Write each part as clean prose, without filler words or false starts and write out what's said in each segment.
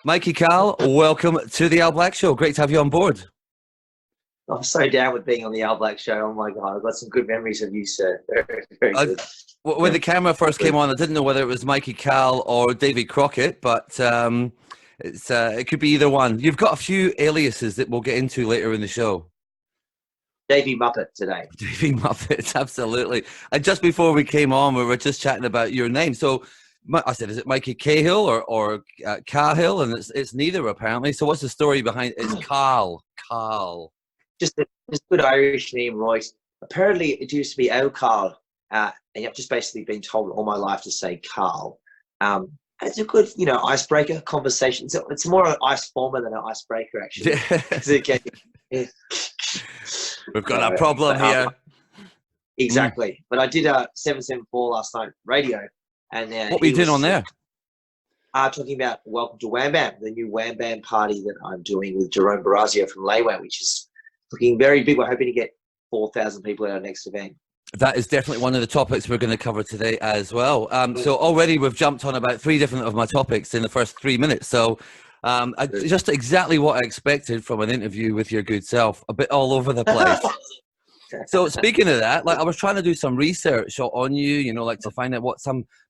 Mikey Cahill, welcome to the Al Black Show. Great to have you on board. I'm so down with being on the Al Black Show. Oh my God, I've got some good memories of you, sir. Very, very good. When the camera first came on, I didn't know whether it was Mikey Cahill or Davy Crockett, but it could be either one. You've got a few aliases that we'll get into later in the show. Davy Muppet today. Davy Muppet, absolutely. And just before we came on, we were just chatting about your name. So I said, is it Mikey Cahill or Cahill? And it's neither, apparently. So what's the story behind it? It's Carl. Just a good Irish name, Royce. Apparently, it used to be El Carl. And I've just basically been told all my life to say Carl. It's a good, icebreaker conversation. It's more an ice former than an icebreaker, actually. We've got a problem here. Exactly. But I did a 774 last night radio. And what were you doing on there? Talking about Welcome to Wham Bam, the new Wham Bam party that I'm doing with Jerome Borazio from Laneway, which is looking very big. We're hoping to get 4,000 people at our next event. That is definitely one of the topics we're going to cover today as well. So already we've jumped on about 3 different of my topics in the first 3 minutes. So just exactly what I expected from an interview with your good self, a bit all over the place. So speaking of that, I was trying to do some research on you, to find out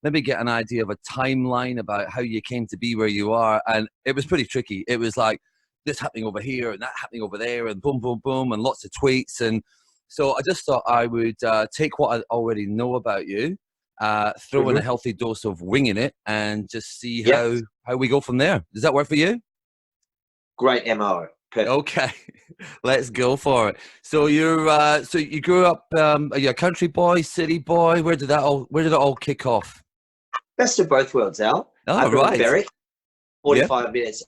maybe get an idea of a timeline about how you came to be where you are. And it was pretty tricky. It was like this happening over here and that happening over there and boom, boom, boom, and lots of tweets. And so I just thought I would take what I already know about you, throw in a healthy dose of winging it, and just see how we go from there. Does that work for you? Great MO. Perfect. Okay, let's go for it. So you grew up. Are you a country boy, city boy? Where did it all kick off? Best of both worlds, Al. I grew up in Berwick, 45 minutes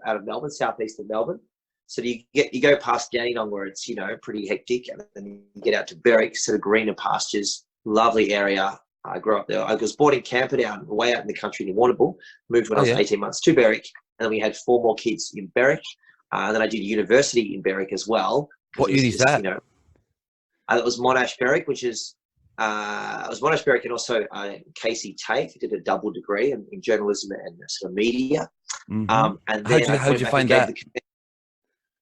out of Melbourne, southeast of Melbourne. So you go past Dandenong where it's pretty hectic, and then you get out to Berwick, sort of greener pastures, lovely area. I grew up there. I was born in Camperdown, way out in the country near Warrnambool. Moved when I was 18 months to Berwick, and then we had 4 more kids in Berwick. And then I did university in Berwick as well. What uni is that? It was Monash Berwick, which is it was Monash Berwick, and also Casey Tate did a double degree in journalism and sort of media. Mm-hmm. And then how'd you find that?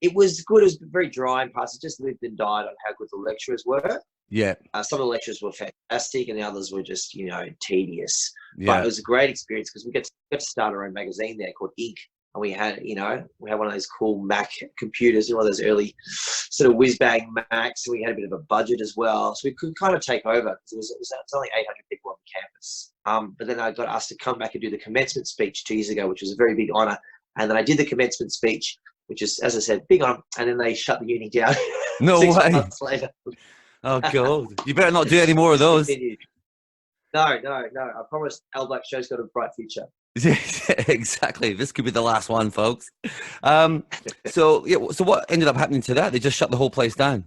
It was good. It was very dry in parts. It just lived and died on how good the lecturers were. Yeah. Some of the lecturers were fantastic, and the others were just tedious. Yeah. But it was a great experience because we got to start our own magazine there called Ink. And we had one of those cool Mac computers, one of those early sort of whiz-bang Macs. We had a bit of a budget as well. So we could kind of take over because it was only 800 people on campus. But then I got asked to come back and do the commencement speech 2 years ago, which was a very big honour. And then I did the commencement speech, which is, as I said, big honour. And then they shut the uni down. No 6 way. months later. Oh, God. You better not do any more of those. No. I promise Al Black Show's got a bright future. Exactly. This could be the last one, folks. So what ended up happening to that? They just shut the whole place down.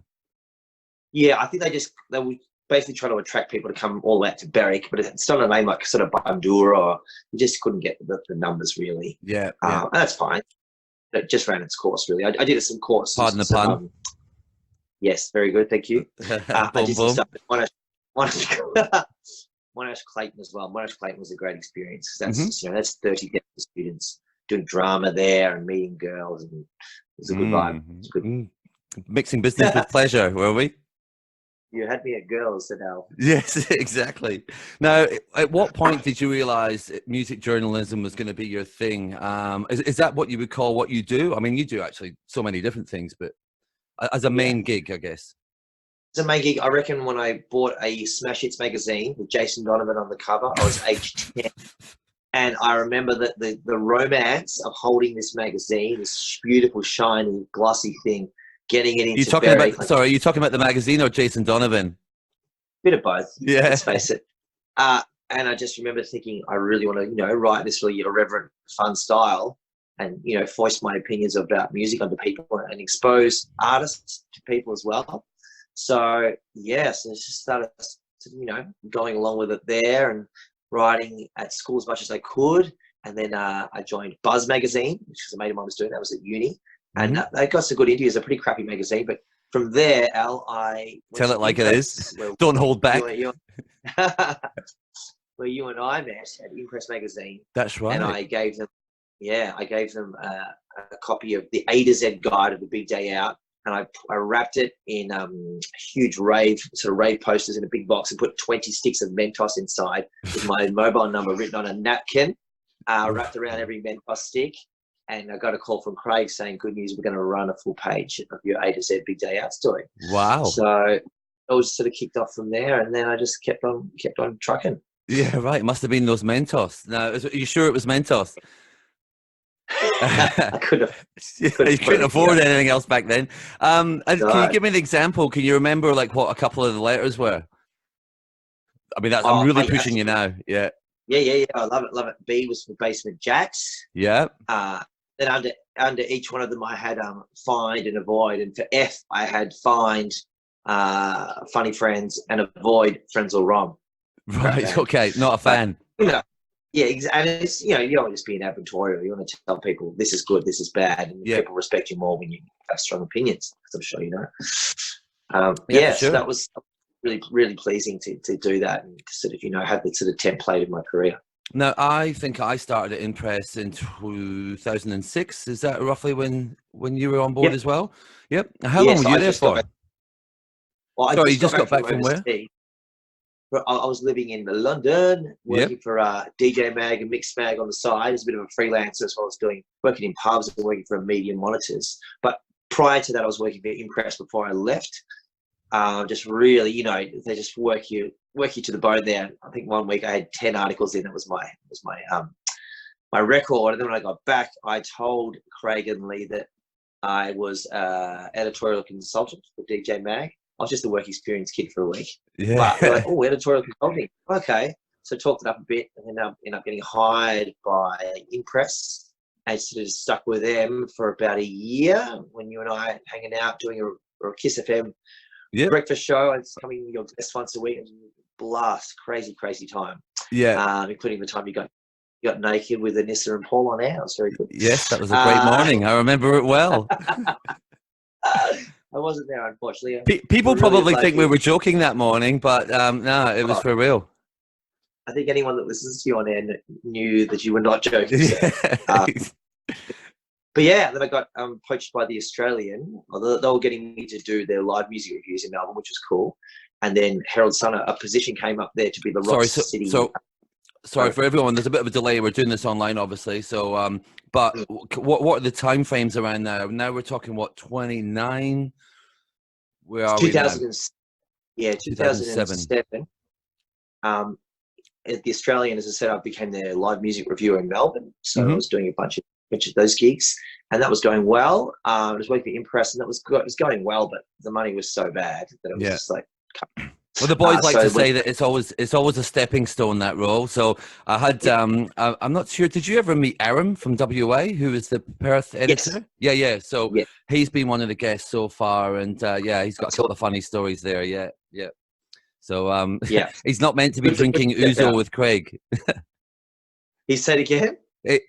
Yeah, I think they were basically trying to attract people to come all the way out to Berwick, but it's not a name like sort of Bandura, or you just couldn't get the numbers really. Yeah. And that's fine. It just ran its course really. I did some courses. Pardon the pun. Yes, very good. Thank you. I did some stuff at Monash Clayton as well. Monash Clayton was a great experience because that's 30 students doing drama there and meeting girls, and it was a good vibe. It was good. Mixing business with pleasure, were we? You had me at girls, said Al. Yes, exactly. Now, at what point did you realise music journalism was going to be your thing? Is that what you would call what you do? I mean, you do actually so many different things, but as a main gig, I guess. As a main gig, I reckon when I bought a Smash Hits magazine with Jason Donovan on the cover, I was age 10. And I remember that the romance of holding this magazine, this beautiful, shiny, glossy thing, getting it into are you talking about the magazine or Jason Donovan? Bit of both. Yeah. Let's face it. And I just remember thinking, I really want to, write this really irreverent, fun style and, voice my opinions about music onto people and expose artists to people as well. So, yes, I just started, going along with it there and writing at school as much as I could. And then I joined Buzz magazine, which was a mate of mine was doing. That was at uni. And they got some good interviews. A pretty crappy magazine. But from there, Al, I... Tell it like it is. Don't hold back. Where you and I met at Impress magazine. That's right. And I gave them I gave them a copy of the A to Z guide of the big day out, and I wrapped it in huge rave posters in a big box and put 20 sticks of Mentos inside with my mobile number written on a napkin, wrapped around every Mentos stick. And I got a call from Craig saying, "Good news, we're going to run a full page of your A to Z big day out story." Wow. So it was sort of kicked off from there, and then I just kept on trucking. Yeah, right. It must have been those Mentos. Now, are you sure it was Mentos? I could have. You couldn't afford anything else back then. Can you give me an example? Can you remember like what a couple of the letters were? I mean, I'm really pushing you now. Yeah. Yeah. I love it. B was for Basement Jacks. Yeah. Then under each one of them, I had find and avoid, and for F, I had find, funny friends, and avoid friends or wrong. Right. Okay. Not a fan. But, yeah, and it's you don't want to just be an advertorial. You want to tell people this is good, this is bad, and people respect you more when you have strong opinions. As I'm sure you know. Sure. So that was really, really pleasing to do that and to sort of have the sort of template of my career. Now, I think I started at Impress in 2006. Is that roughly when you were on board as well? Yep. How long were you there for? Sorry, you just got back from where? I was living in London, working for DJ Mag and Mix Mag on the side as a bit of a freelancer as well as working in pubs and working for Media Monitors. But prior to that, I was working for Impress before I left. Just really, they just work you to the bone there. I think one week I had 10 articles in. That was my record. And then when I got back, I told Craig and Lee that I was editorial consultant for DJ Mag. I was just a work experience kid for a week. Yeah. But they're like, oh, editorial consulting. Okay. So talked it up a bit, and then I ended up getting hired by Impress and sort of stuck with them for about a year when you and I hanging out doing a Kiss FM breakfast show. And coming your guest once a week. And blast, crazy time. Yeah. Including the time you got naked with Anissa and Paul on air. It was very good. Yes, that was a great morning. I remember it well. I wasn't there, unfortunately. People probably think we were joking that morning, but no, it was for real. I think anyone that listens to you on air knew that you were not joking. But yeah, then I got poached by The Australian. They were getting me to do their live music reviews in Melbourne, which was cool. And then Herald Sun, a position came up there to be the Rock City. Sorry for everyone. There's a bit of a delay. We're doing this online, obviously. So, but what are the time frames around now? Now we're talking 29. Where are 2000, we now? Yeah, 2007. At The Australian, as I said, I became their live music reviewer in Melbourne. So I was doing a bunch of those gigs, and that was going well. I was working for Impress, and it was going well, but the money was so bad that it was just like. Well, the boys like to say that it's always a stepping stone, that role. So I had I'm not sure. Did you ever meet Aaron from WA, who is the Perth editor? Yes. Yeah. So he's been one of the guests so far, and he's got a couple of funny stories there. Yeah. So he's not meant to be drinking ouzo with Craig. He said again.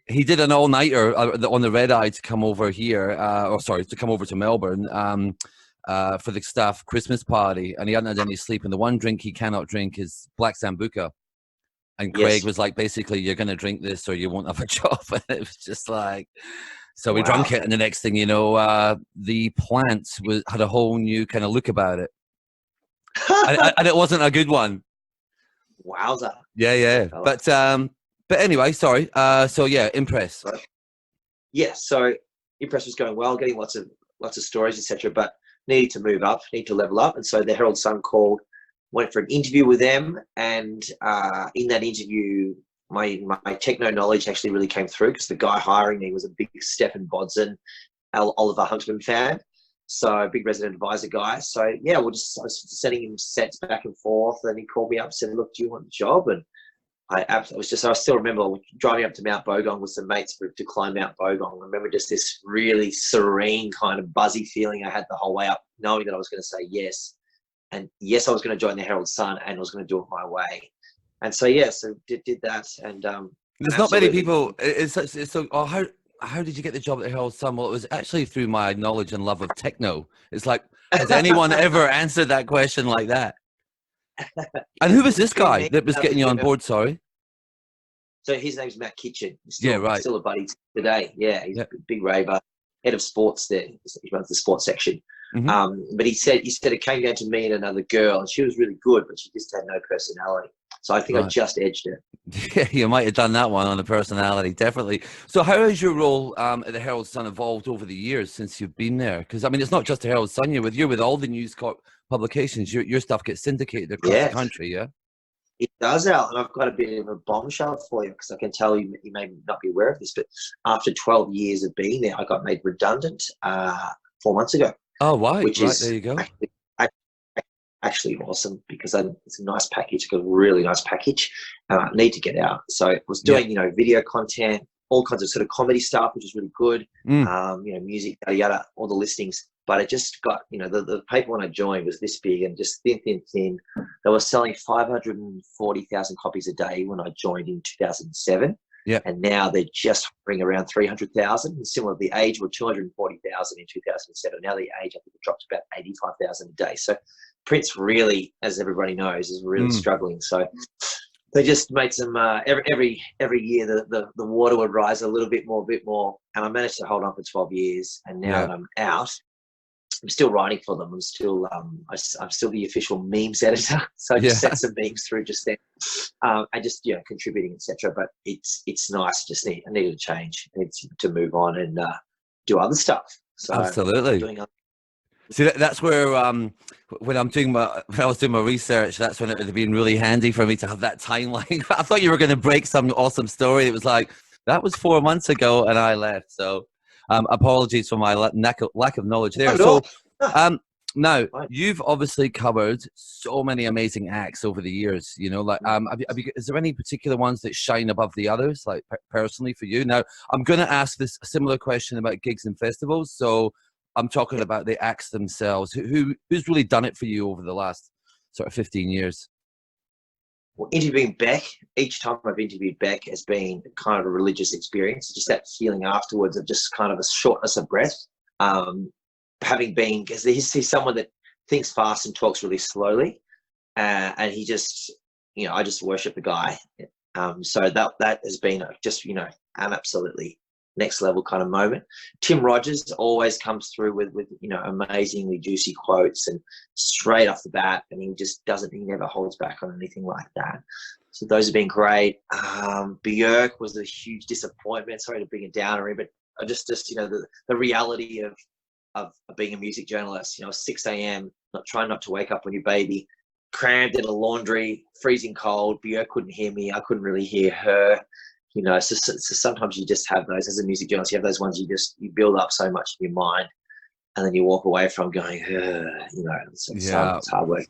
He did an all-nighter on the red eye to come over here, to come over to Melbourne. For the staff Christmas party, and he hadn't had any sleep, and the one drink he cannot drink is Black Sambuca, and Craig was like, basically, you're going to drink this or you won't have a job. And it was just like, so we drank it, and the next thing you know, the plant had a whole new kind of look about it. and it wasn't a good one. Wowza. Yeah. But anyway, sorry. So Impress. Yeah, so Impress was going well, getting lots of stories, etc. But needed to move up, need to level up, and so the Herald Sun went for an interview with them, and in that interview, my techno knowledge actually really came through because the guy hiring me was a big Stefan Bodson, Oliver Huntsman fan, so a big resident advisor guy. So I was sending him sets back and forth, and he called me up and said, "Look, do you want the job?" And I still remember driving up to Mount Bogong with some mates to climb Mount Bogong. I remember just this really serene kind of buzzy feeling I had the whole way up, knowing that I was going to say yes. And yes, I was going to join the Herald Sun, and I was going to do it my way. And so, did that. And there's not many people. How did you get the job at the Herald Sun? Well, it was actually through my knowledge and love of techno. It's like, has anyone ever answered that question like that? And who was this guy that was getting you on board? Sorry. So his name's Matt Kitchen. He's Yeah, right. Still a buddy today. Yeah, he's a big raver, head of sports there. He runs the sports section. But he said it came down to me and another girl, and she was really good, but she just had no personality. So I think I just edged her. Yeah, you might have done that one on the personality, definitely. So how has your role at the Herald Sun evolved over the years since you've been there? Because, I mean, it's not just the Herald Sun. You're with all the News Corp publications. Your stuff gets syndicated across the country, yeah? It does, Al, and I've got a bit of a bombshell for you, because I can tell you may not be aware of this, but after 12 years of being there, I got made redundant 4 months ago. Oh, right. Which is there you go. Actually awesome, because it's a nice package. Got a really nice package. I need to get out. So I was doing, video content, all kinds of sort of comedy stuff, which is really good. Music, yada, yada, all the listings. But it just got, the paper when I joined was this big and just thin. They were selling 540,000 copies a day when I joined in 2007. Yeah. And now they're just bring around 300,000. And similar, the age were 240,000 in 2007. Now the age, I think, it dropped to about 85,000 a day. So print's really, as everybody knows, is really struggling. So they just made some every year the water would rise a little bit more, and I managed to hold on for 12 years. And now that I'm out, I'm still writing for them. I'm still I'm still the official memes editor. So I just sent some memes through just then, and just contributing, etc. But it's nice. I needed to change. I need to move on and do other stuff. So absolutely. See, that's where when I was doing my research, that's when it would have been really handy for me to have that timeline. I thought you were going to break some awesome story. It was like, that was 4 months ago and I left. So apologies for my lack of knowledge there. So now you've obviously covered so many amazing acts over the years. Is there any particular ones that shine above the others, like personally for you? Now, I'm going to ask this similar question about gigs and festivals. So I'm talking about the acts themselves. Who's really done it for you over the last sort of 15 years? Well, interviewing Beck, each time I've interviewed Beck has been kind of a religious experience. Just that feeling afterwards of just kind of a shortness of breath. Having been, because he's someone that thinks fast and talks really slowly. And he just, I just worship the guy. So that has been just, an absolutely next level kind of moment. Tim Rogers always comes through with amazingly juicy quotes and straight off the bat, and he never holds back on anything like that. So those have been great. Björk was a huge disappointment. Sorry to bring it down, but just the reality of being a music journalist. 6 a.m. trying not to wake up on your baby, crammed in a laundry, freezing cold. Björk couldn't hear me. I couldn't really hear her. So sometimes you just have those as a music journalist. You have those ones you build up so much in your mind, and then you walk away from going, it's hard work.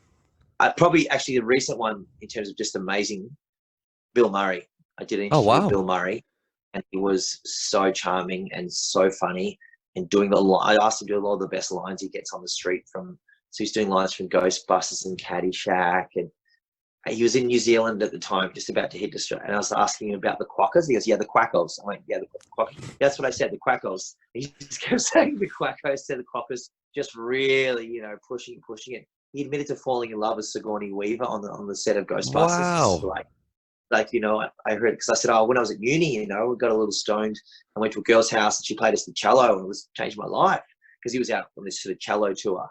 Probably actually the recent one in terms of just amazing, Bill Murray. I did an interview with Bill Murray, and he was so charming and so funny, and I asked him to do a lot of the best lines he gets on the street so he's doing lines from Ghostbusters and Caddyshack, and he was in New Zealand at the time, just about to hit Australia, and I was asking him about the quackers. He goes, "Yeah, the quackos." I went, "Yeah, the quackers." That's what I said, the quackos. He just kept saying the quackos, said the quackers, just really, pushing it. He admitted to falling in love with Sigourney Weaver on the set of Ghostbusters. Wow. I heard, because I said, when I was at uni, we got a little stoned. I went to a girl's house and she played us the cello, and it changed my life, because he was out on this sort of cello tour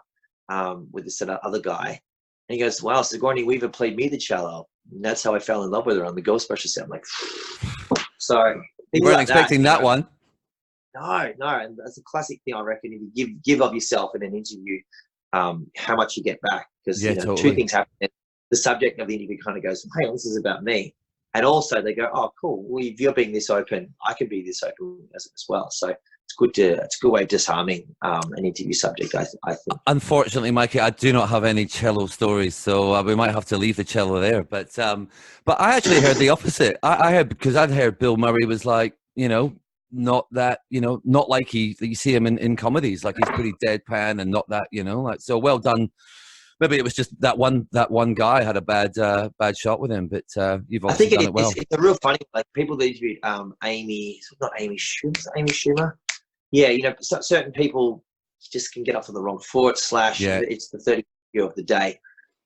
with this other guy. And he goes, "Wow, Sigourney Weaver played me the cello. And that's how I fell in love with her on the Ghostbusters set." I'm like, so. You weren't expecting that one. No. And that's a classic thing, I reckon, if you give of yourself in an interview, how much you get back. Because totally. Two things happen. The subject of the interview kind of goes, "Hey, this is about me." And also they go, "Oh, cool. Well, if you're being this open, I can be this open as well." So it's a good way of disarming an interview subject, I think. Unfortunately, Mikey, I do not have any cello stories, so we might have to leave the cello there. But I actually heard the opposite. I heard, because I'd heard Bill Murray was like, not that, not like you see him in comedies, like he's pretty deadpan and not that, so well done. Maybe it was just that one guy had a bad shot with him, but you've obviously done it well. It's a real funny, like people that interviewed Amy Schumer. Yeah, certain people just can get off on the wrong foot, / it's the 30th view of the day.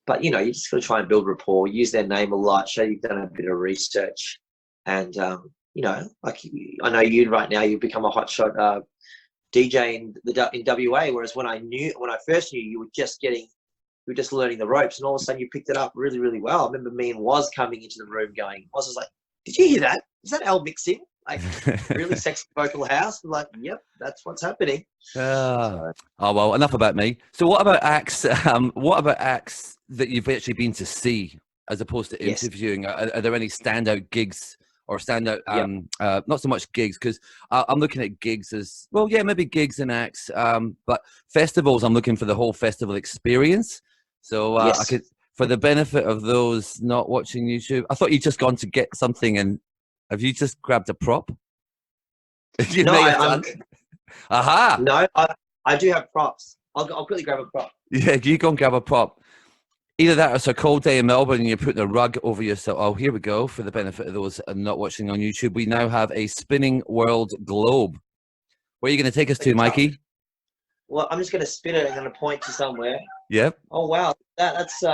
But, you just got to try and build rapport, use their name a lot, show you've done a bit of research. And you know, like I know you right now, you've become a hotshot DJ in WA. Whereas when I first knew you, you were just learning the ropes, and all of a sudden you picked it up really, really well. I remember me and Woz coming into the room going, Woz was like, "Did you hear that? Is that Al mixing? Like really sexy vocal house?" I'm like, "Yep, that's what's happening." Oh well, enough about me. So what about acts? What about acts that you've actually been to see as opposed to interviewing? Are there any standout gigs or standout? Not so much gigs, because I'm looking at gigs as well. Yeah, maybe gigs and acts. But festivals, I'm looking for the whole festival experience. So I could, for the benefit of those not watching YouTube, I thought you'd just gone to get something, and have you just grabbed a prop? You No, may have done. Aha! No, I do have props. I'll quickly grab a prop. Yeah, you go and grab a prop. Either that or it's a cold day in Melbourne and you're putting a rug over yourself. Oh, here we go. For the benefit of those not watching on YouTube, we now have a spinning world globe. Where are you going to take us to, Mikey? Well, I'm just going to spin it and I'm going to point to somewhere. Yep. Oh, wow. That's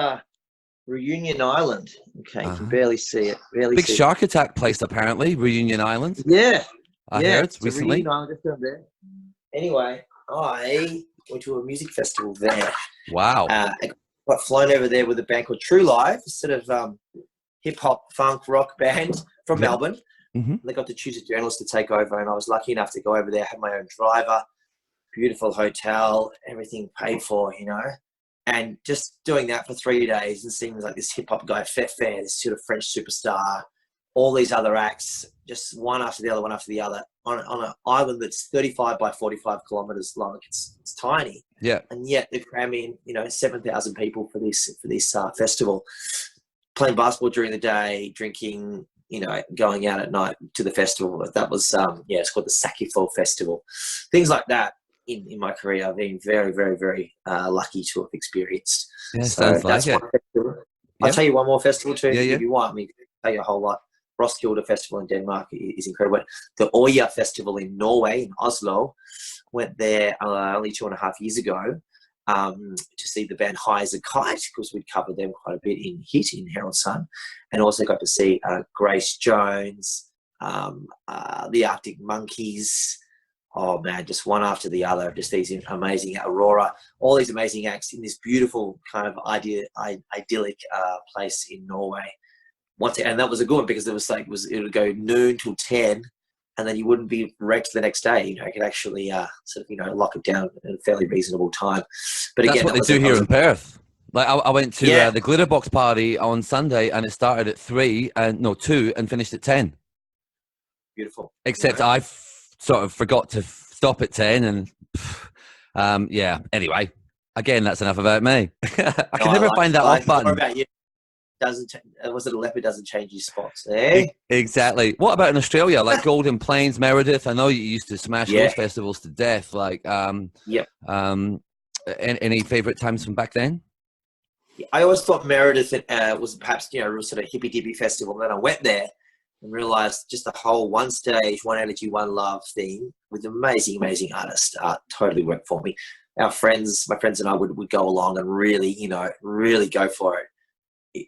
Reunion Island. Okay, you can barely see it. Big shark attack place, apparently, Reunion Island. Yeah. I heard recently. Reunion Island, just over there. Anyway, I went to a music festival there. Wow. I got flown over there with a band called True Live, sort of hip-hop, funk, rock band from Melbourne. Mm-hmm. They got to choose a journalist to take over, and I was lucky enough to go over there, have my own driver, beautiful hotel, everything paid for, you know. And just doing that for 3 days and seeing like this hip-hop guy, Fair, this sort of French superstar, all these other acts, just one after the other, on an island that's 35 by 45 kilometers long. It's tiny. Yeah. And yet they're cramming, you know, 7,000 people for this festival, playing basketball during the day, drinking, you know, going out at night to the festival. But that was, it's called the Sakifo Festival. Things like that in my career, I've been very, very, very lucky to have experienced. Yeah, so sounds that's like one it. festival. I'll tell you one more festival too, if you want me to tell you a whole lot. Roskilde Festival in Denmark is incredible. The Oya Festival in Norway, in Oslo, went there only 2.5 years ago to see the band High as a Kite, because we'd covered them quite a bit in Hit, in Herald Sun, and also got to see Grace Jones, the Arctic Monkeys. Oh man, just one after the other, just these amazing Aurora, all these amazing acts in this beautiful kind of idyllic place in Norway. And that was a good one because it would go noon till 10, and then you wouldn't be wrecked the next day. You know, you could actually sort of, you know, lock it down in a fairly reasonable time. But that's again, what they do here in Perth. Like I went to the Glitterbox party on Sunday, and it started at 2 and finished at 10. Beautiful. Except I sort of forgot to stop at 10, and anyway, again, that's enough about me. I can never find that off button. More about you. Was it a leopard doesn't change his spots, eh? Exactly. What about in Australia, like Golden Plains, Meredith? I know you used to smash those festivals to death. Like, any favourite times from back then? I always thought Meredith was perhaps, you know, a sort of hippy dippy festival. Then I went there and realised just the whole one stage, one energy, one love thing with amazing artists totally worked for me. My friends and I would go along and really, you know, really go for it.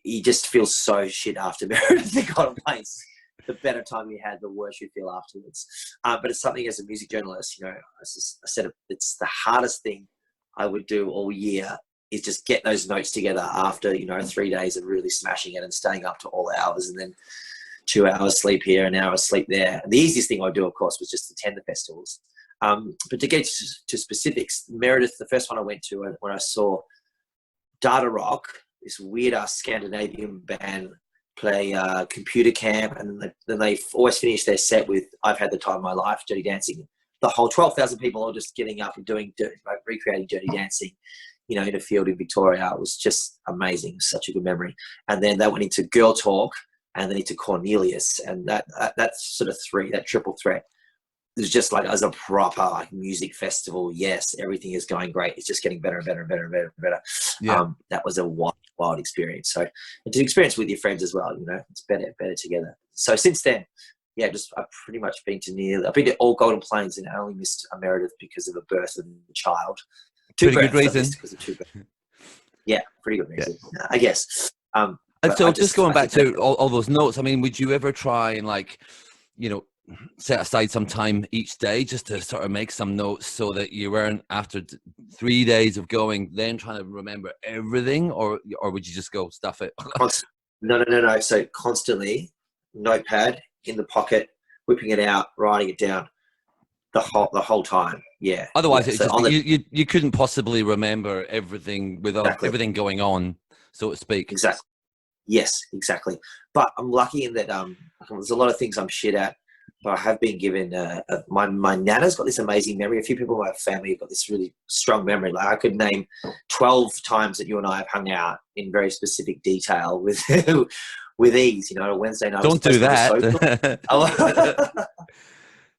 You just feel so shit after Meredith Golden Plains. The better time you had, the worse you feel afterwards. But it's something as a music journalist, you know, I said it's the hardest thing I would do all year is just get those notes together after, you know, 3 days of really smashing it and staying up to all hours, and then 2 hours sleep here, an hour sleep there. And the easiest thing I would do, of course, was just attend the festivals. But to get to specifics, Meredith, the first one I went to when I saw Data Rock, this weird-ass Scandinavian band, play Computer Camp, and then they always finish their set with I've Had the Time of My Life, Dirty Dancing. The whole 12,000 people all just getting up and recreating Dirty Dancing, you know, in a field in Victoria. It was just amazing. Such a good memory. And then they went into Girl Talk, and then into Cornelius, and that's sort of that triple threat. It was just like as a proper like music festival. Yes, everything is going great. It's just getting better and better and better and better and better. Yeah. That was a wild experience. So, and to experience with your friends as well, you know, it's better together. So since then, I've pretty much been I've been to all Golden Plains, and I only missed a Meredith because of a birth of a child. Pretty good reason. Because of two births. Yeah, pretty good reason, I guess. And But so I just going back think to all those notes, I mean, would you ever try and like, you know, set aside some time each day just to sort of make some notes so that you weren't after 3 days of going, then trying to remember everything, or would you just go stuff it? No. So constantly, notepad in the pocket, whipping it out, writing it down the whole time. Yeah. Otherwise, yeah. it just you couldn't possibly remember everything without everything going on, so to speak. Exactly. Yes, exactly. But I'm lucky in that there's a lot of things I'm shit at, but I have been given my nana's got this amazing memory. A few people in my family have got this really strong memory. Like I could name 12 times that you and I have hung out in very specific detail with with ease. You know, a Wednesday night. Don't do that.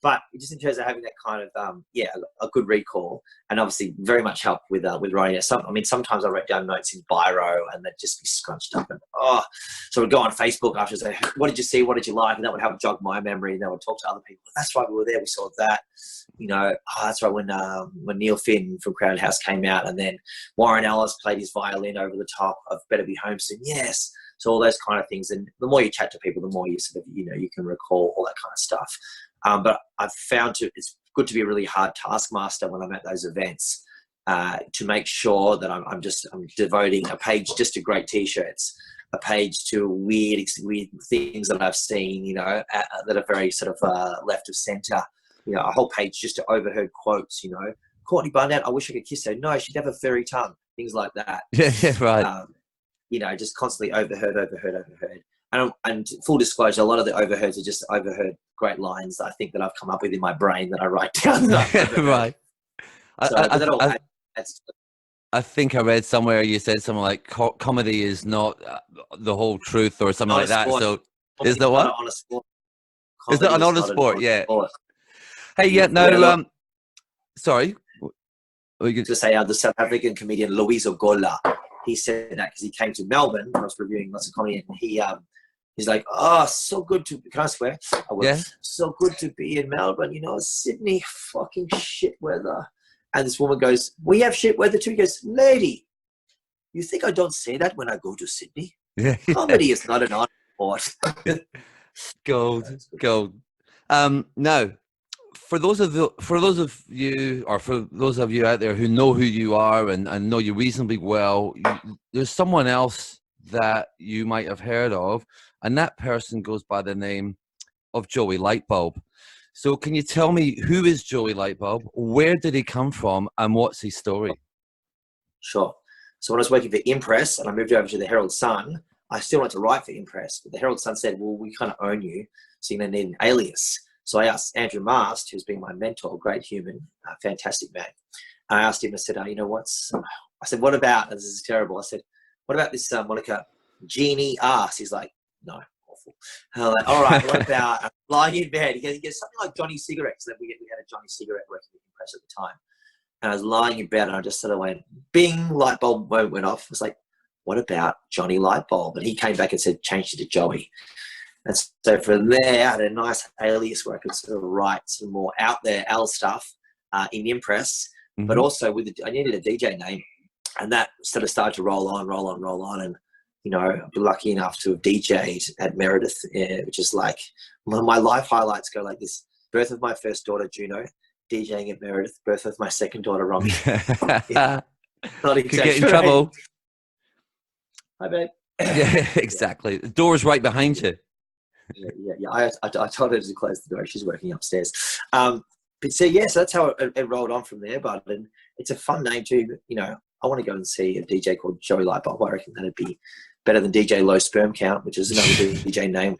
But just in terms of having that kind of a good recall, and obviously very much help with writing. Sometimes I write down notes in biro, and they'd just be scrunched up. And so I'd go on Facebook after and say, "What did you see? What did you like?" And that would help jog my memory. And then I would talk to other people. That's right, we were there. We saw that. You know, that's right when Neil Finn from Crowded House came out, and then Warren Ellis played his violin over the top of "Better Be Home Soon." Yes. So all those kind of things, and the more you chat to people, the more you sort of you can recall all that kind of stuff. But I've found it's good to be a really hard taskmaster when I'm at those events to make sure that I'm devoting a page just to great T-shirts, a page to weird things that I've seen, that are very sort of left of center. A whole page just to overheard quotes. Courtney Barnett, I wish I could kiss her. No, she'd have a furry tongue. Things like that. Yeah, right. Just constantly overheard. And full disclosure, a lot of the overheards are just overheard great lines that I think that I've come up with in my brain that I write down. Right. So, I think I read somewhere you said something like comedy is not the whole truth or something like that. So is that what? Is that an honest sport? Yeah. Hey, yeah. No. Sorry. To say the South African comedian Louise Ogola, he said that because he came to Melbourne. I was reviewing lots of comedy, and he's like, "Oh, so good to." Can I swear? I will. Yeah. So good to be in Melbourne. Sydney, fucking shit weather. And this woman goes, "We have shit weather too." He goes, "Lady, you think I don't say that when I go to Sydney? Yeah. Comedy is not an art sport." Gold. Now, for those of you out there who know who you are and know you reasonably well, there's someone else that you might have heard of, and that person goes by the name of Joey Lightbulb. So can you tell me, who is Joey Lightbulb? Where did he come from, and what's his story? Sure. So when I was working for Impress and I moved over to the Herald Sun, I still wanted to write for Impress, but the Herald Sun said, "Well, we kind of own you, so you're going to need an alias." So I asked Andrew Mast, who's been my mentor, great human, fantastic man. I asked him, I said, what about, and this is terrible, I said, "What about this moniker, Genie Ass?" He's like, "No, awful." I'm like, "All right, what about lying in bed?" He goes, "Something like Johnny Cigarette," because we had a Johnny Cigarette working with Impress at the time. And I was lying in bed and I just sort of went, bing, light bulb went off. I was like, "What about Johnny Lightbulb?" And he came back and said, "Change it to Joey." And so from there, I had a nice alias where I could sort of write some more out there L stuff in Impress, but also I needed a DJ name, and that sort of started to roll on. And, I've been lucky enough to have DJed at Meredith, which is like, my life highlights go like this: birth of my first daughter, Juno; DJing at Meredith; birth of my second daughter, Romy. Could get in trouble. Hi, babe. Yeah, exactly. The door's right behind you. Yeah. I told her to close the door. She's working upstairs. So that's how it rolled on from there. But it's a fun name too. I want to go and see a DJ called Joey Lightbulb. I reckon that'd be better than DJ Low Sperm Count, which is another DJ name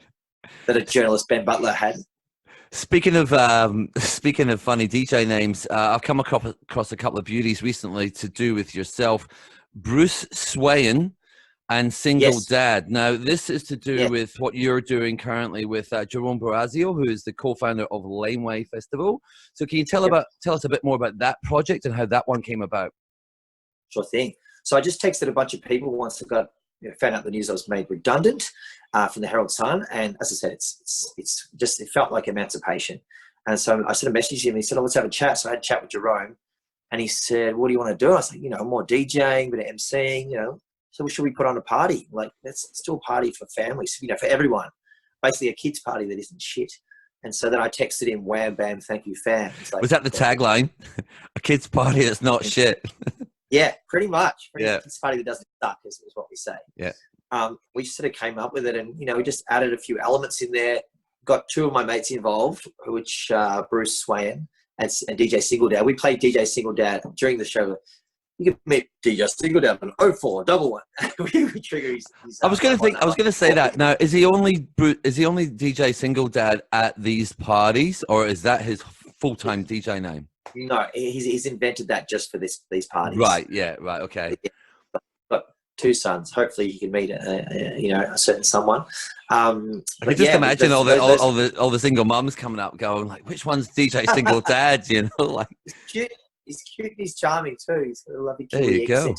that a journalist, Ben Butler, had. Speaking of funny DJ names, I've come across a couple of beauties recently to do with yourself, Bruce Swain and Single Dad. Now, this is to do with what you're doing currently with Jerome Borazio, who is the co-founder of Laneway Festival. So can you tell us a bit more about that project and how that one came about? Sure thing. So I just texted a bunch of people once I found out the news I was made redundant from the Herald Sun. And as I said, it felt like emancipation. And so I sort of messaged him and he said, let's have a chat. So I had a chat with Jerome and he said, what do you want to do? I was like, more DJing, bit of MCing, so should we put on a party? Like, let's do a party for families, you know, for everyone. Basically a kids party that isn't shit. And so then I texted him, wham, bam, thank you, fam. Like, was that the tagline? A kids party that's not shit. Yeah, pretty much. Yeah. Kids party that doesn't suck is what we say. Yeah. We sort of came up with it, and, you know, we just added a few elements in there. Got two of my mates involved, which Bruce Swain and DJ Single Dad. We played DJ Single Dad during the show. You can meet DJ Single Dad on 0411. we trigger his I was going to say that. Now, is he only DJ Single Dad at these parties, or is that his full-time DJ name? No, he's invented that just for these parties. Right. Yeah. Right. Okay. Got two sons. Hopefully, he can meet a certain someone. I can just imagine all the single mums coming up, going like, "Which one's DJ Single Dad?" You know, like. He's cute and he's charming too. He's got a lovely There you go.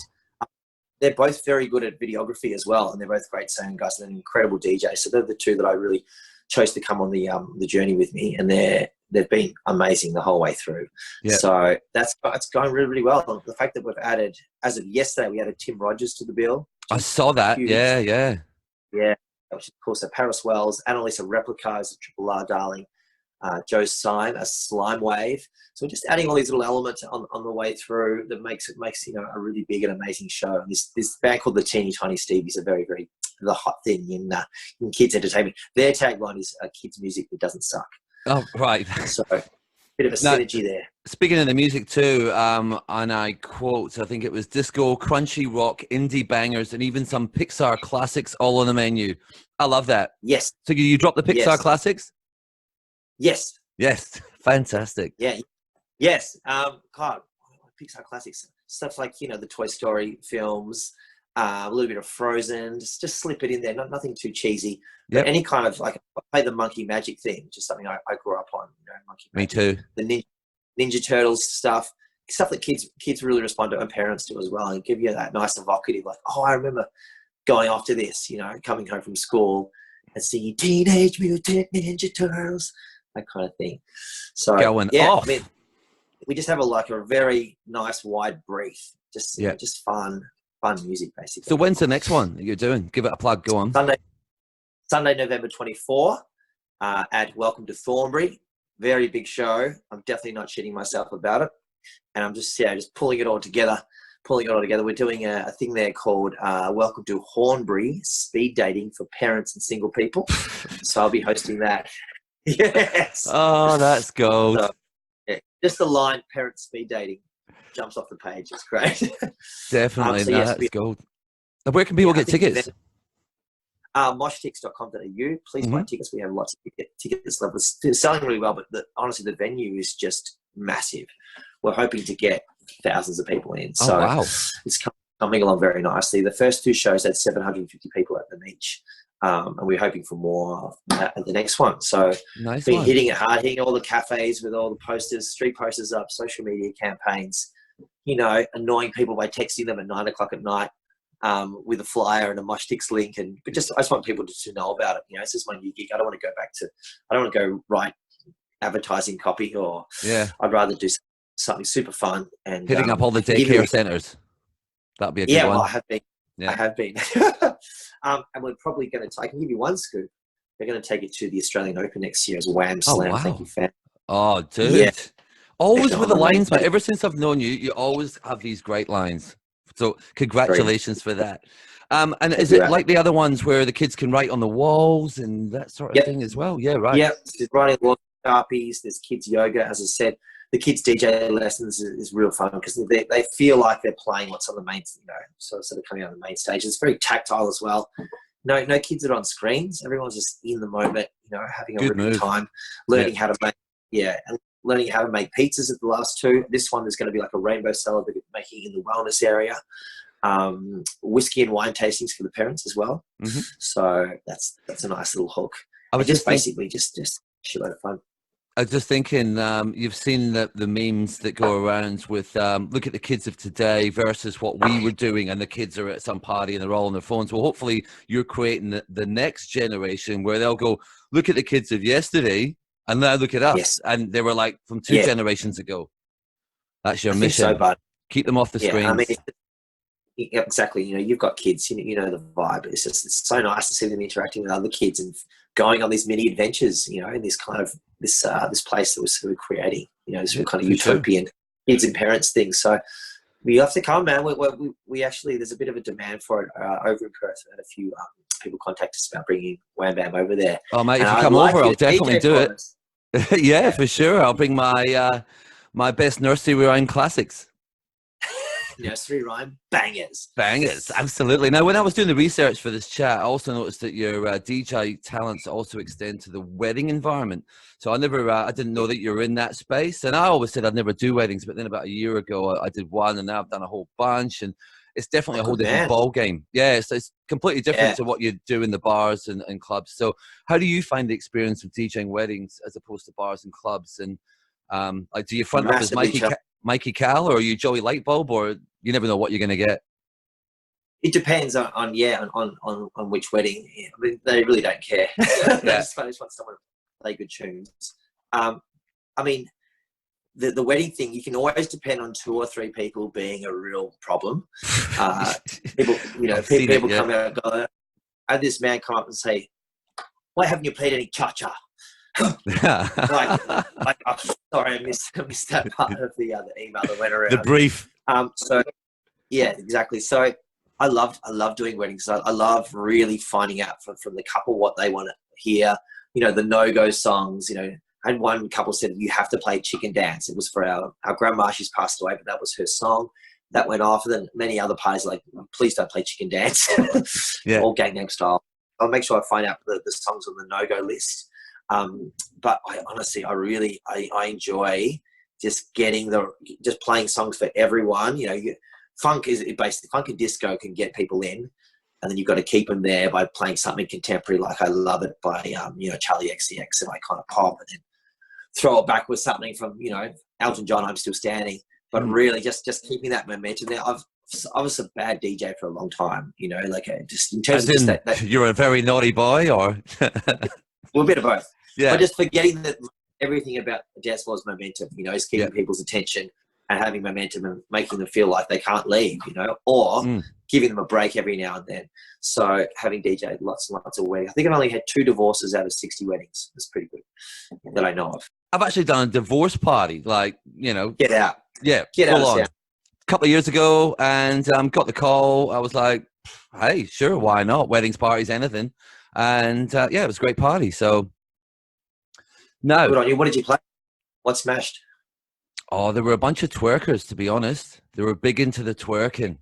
They're both very good at videography as well, and they're both great sound guys and an incredible DJ. So they're the two that I really chose to come on the journey with me, and they've been amazing the whole way through. Yeah. So it's going really, really well. The fact that we've added, as of yesterday, we added Tim Rogers to the bill. I saw that. Huge. Yeah. Which of course are Paris Wells, Annalisa Replica is a Triple R darling. Joe Syme, a slime wave. So we're just adding all these little elements on the way through that makes you know, a really big and amazing show. And this band called the Teeny Tiny Stevies are very, very the hot thing in kids entertainment. Their tagline is kids music that doesn't suck. Oh, right. So bit of a synergy there. Speaking of the music too, and I quote, I think it was disco, crunchy rock, indie bangers, and even some Pixar classics all on the menu. I love that. Yes. So you dropped the Pixar classics? Yes. Fantastic. Yeah. Yes. God, Pixar classics, stuff like, you know, the Toy Story films, a little bit of Frozen, just slip it in there. Nothing too cheesy. Yep. But any kind of, like, I play the Monkey Magic thing, just something I grew up on. You know, Monkey Magic. Me too. The Ninja Turtles stuff that kids really respond to, and parents do as well, and give you that nice evocative, like, oh, I remember going off to this, you know, coming home from school and singing Teenage Mutant Ninja Turtles. That kind of thing. So going off. I mean, we just have a very nice wide brief. Just fun music basically. So when's the next one that you're doing? Give it a plug. Go on. Sunday, November 24 at Welcome to Thornbury. Very big show. I'm definitely not shitting myself about it, and I'm just pulling it all together. We're doing a thing there called Welcome to Hornbury Speed Dating for Parents and Single People. So I'll be hosting that. Yes. Oh, that's gold. So, yeah, just the line "parent speed dating" jumps off the page. It's great. Definitely, that's gold. Where can people get tickets? Moshtix.com.au. Please buy tickets. We have lots of tickets left. We're selling really well, but honestly, the venue is just massive. We're hoping to get thousands of people in. So wow. It's coming along very nicely. The first two shows had 750 people at them each. And we're hoping for more at the next one. So been hitting it hard, hitting all the cafes with all the posters, street posters up, social media campaigns, you know, annoying people by texting them at 9 o'clock at night with a flyer and a Moshtix link. I just want people to know about it. You know, it's just my new gig. I don't want to go write advertising copy, or I'd rather do something super fun and hitting up all the daycare centres. That'd be a good one. Well, I have been. And we're probably going to, I can give you one scoop. They're going to take it to the Australian Open next year as Wham Slam. Wow. Thank you, fam. Oh, dude. Yeah. Always with the lines, but ever since I've known you, you always have these great lines. So congratulations for that. And is it like the other ones where the kids can write on the walls and that sort of thing as well? Yeah, right. Yeah, there's writing walls, Sharpies, there's kids yoga. As I said, the kids DJ lessons is real fun because they feel like they're playing what's on the main, you know, sort of coming on the main stage. It's very tactile as well. No kids are on screens. Everyone's just in the moment, you know, having a really good time, learning how to make, and learning how to make pizzas at the last two. This one is going to be like a rainbow salad that we're making in the wellness area. Whiskey and wine tastings for the parents as well. Mm-hmm. So that's a nice little hook. I was just basically just a shitload of fun. I was just thinking, you've seen the memes that go around with, look at the kids of today versus what we were doing, and the kids are at some party and they're all on their phones. Well, hopefully you're creating the next generation where they'll go, look at the kids of yesterday, and now look at us. Yes. And they were like from two generations ago. That's your mission. So, bud. Keep them off the screens. I mean, Yeah, exactly. You know, you've got kids. You know the vibe. It's so nice to see them interacting with other kids and going on these mini adventures. You know, in this kind of this place that we're creating. You know, this kind of utopian kids and parents thing. So we have to come, man. We actually there's a bit of a demand for it over in Perth. We had a few people contact us about bringing Wham Bam over there. Oh, mate, if you come over, I'll definitely do it. Yeah, for sure. I'll bring my my best nursery rhyme classics. Nursery rhyme bangers. Bangers, absolutely. Now, when I was doing the research for this chat, I also noticed that your DJ talents also extend to the wedding environment. So I didn't know that you were in that space. And I always said I'd never do weddings, but then about a year ago, I did one, and now I've done a whole bunch. And it's definitely a whole different ball game. Yeah, so it's completely different to what you do in the bars and clubs. So how do you find the experience of DJing weddings as opposed to bars and clubs? And like, do you front up as Mikey Cahill, or are you Joey Lightbulb, or you never know what you're going to get? It depends on which wedding. I mean, they really don't care. They just want someone to play good tunes. I mean, the wedding thing, you can always depend on 2 or 3 people being a real problem. People, you know, people come out and go, I had this man come up and say, "Why haven't you played any cha-cha?" like, I'm sorry, I missed that part of the email that went around. The brief. So yeah, exactly. So I love doing weddings. I love really finding out from the couple what they want to hear. You know, the no-go songs. You know, and one couple said you have to play Chicken Dance. It was for our grandma. She's passed away, but that was her song. That went off. And then many other parties like, please don't play Chicken Dance. All Gangnam Style. I'll make sure I find out the songs on the no-go list. But I honestly, I enjoy just just playing songs for everyone. You know, funk is basically funk and disco can get people in, and then you've got to keep them there by playing something contemporary. Like I Love It by you know, Charlie XCX, and I kind of pop, and then throw it back with something from, you know, Elton John, I'm Still Standing. But really, just keeping that momentum there. I was a bad DJ for a long time. You know, like just in terms of that you're a very naughty boy, or well, a bit of both. Yeah, but just forgetting that everything about the dance floor is momentum. You know, is keeping people's attention and having momentum and making them feel like they can't leave. You know, or giving them a break every now and then. So having DJed lots and lots of weddings. I think I've only had 2 divorces out of 60 weddings. That's pretty good that I know of. I've actually done a divorce party, like, you know. Get out. Yeah, get out. A couple of years ago, and got the call. I was like, hey, sure, why not? Weddings, parties, anything. And yeah, it was a great party. So no. Good on you. What did you play? What smashed? Oh, there were a bunch of twerkers, to be honest. They were big into the twerking.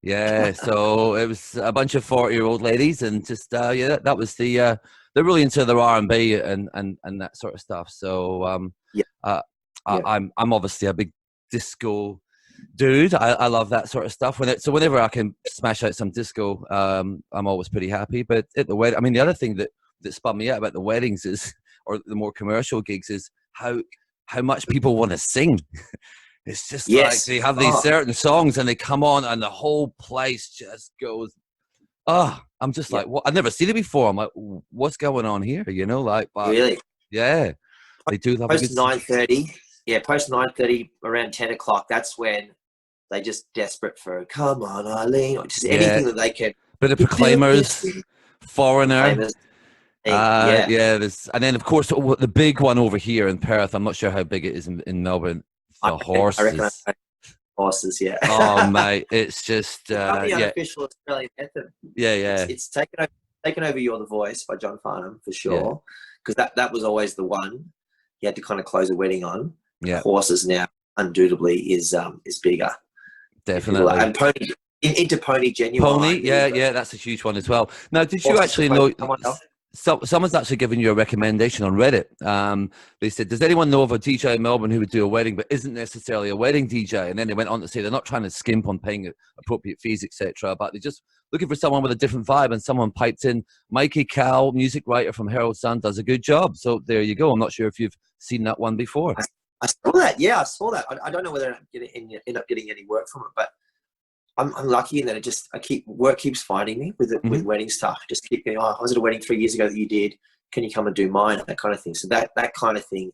Yeah, so it was a bunch of 40-year-old ladies, and just that was they're really into their R&B and that sort of stuff. So I'm obviously a big disco dude. I love that sort of stuff. Whenever I can smash out some disco, I'm always pretty happy. But at the wedding, I mean, the other thing that spun me out about the weddings is, or the more commercial gigs, is how much people want to sing. It's just like they have these certain songs and they come on and the whole place just goes, I'm just like, what? I've never seen it before. I'm like, what's going on here? You know, like, but really? Yeah. They do love post 9:30. Yeah, post 9:30, around 10 o'clock, that's when they just desperate for come on, Eileen, or just anything that they can. Bit of Proclaimers, Foreigner. There's, and then of course the big one over here in Perth. I'm not sure how big it is in Melbourne. The horses. I reckon horses, yeah. Oh mate, it's just the unofficial Australian anthem. Yeah. It's taken over "You're the Voice" by John Farnham for sure, because that was always the one you had to kind of close a wedding on. Yeah, horses now undoubtedly is bigger. Definitely. And Pony into Pony Genuine. Pony, yeah, that's a huge one as well. Now, did you actually know? Someone's actually given you a recommendation on Reddit. They said, does anyone know of a DJ in Melbourne who would do a wedding but isn't necessarily a wedding DJ? And then they went on to say they're not trying to skimp on paying appropriate fees, etc., but they're just looking for someone with a different vibe. And someone piped in, Mikey Cahill, music writer from Herald Sun, does a good job. So there you go. I'm not sure if you've seen that one before. I saw that. Yeah, I saw that. I don't know whether I end up getting any work from it, but I'm lucky in that work keeps finding me with wedding stuff. Just keep going, I was at a wedding 3 years ago that you did. Can you come and do mine? That kind of thing. So that kind of thing